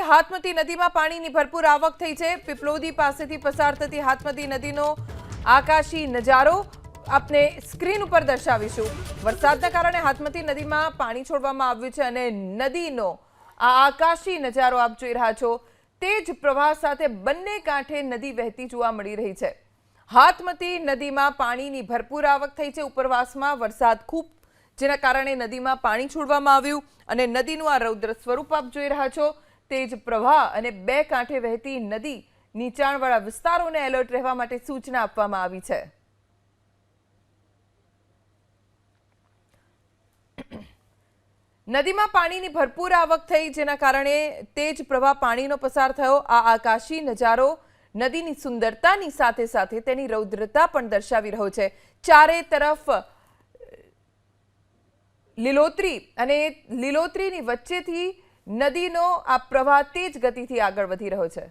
હાથમતી નદીમાં પાણીની ભરપૂર આવક થઈ છે। પીપલોદી પાસેથી પસાર થતી હાથમતી નદીનો આકાશી નજારો આપને સ્ક્રીન ઉપર દર્શાવીશું। વરસાદના કારણે હાથમતી નદીમાં પાણી છોડવામાં આવ્યું છે અને નદીનો આ આકાશી નજારો આપ જોઈ રહ્યા છો। તેજ પ્રવાહ સાથે બંને કાંઠે નદી વહેતી જોવા મળી રહી છે। હાથમતી નદીમાં પાણીની ભરપૂર આવક થઈ છે। ઉપરવાસમાં વરસાદ ખૂબ જેના કારણે નદીમાં પાણી છોડવામાં આવ્યું અને નદીનું આ રૌદ્ર સ્વરૂપ આપ જોઈ રહ્યા છો। તેજ પ્રવાહ અને બે કાંઠે વહેતી નદી નીચાણવાળા વિસ્તારોને એલર્ટ રહેવા માટે સૂચના આપવામાં આવી છે। નદીમાં પાણીની ભરપૂર આવક થઈ જેના કારણે તેજ પ્રવાહ પાણીનો પસાર થયો। આ આકાશી નજારો નદીની સુંદરતાની સાથે સાથે તેની રૌદ્રતા પણ દર્શાવી રહ્યો છે। ચારે તરફ લીલોતરી અને લીલોતરીની વચ્ચેથી નદીનો આ પ્રવાહ તેજ ગતિથી આગળ વધી રહ્યો છે।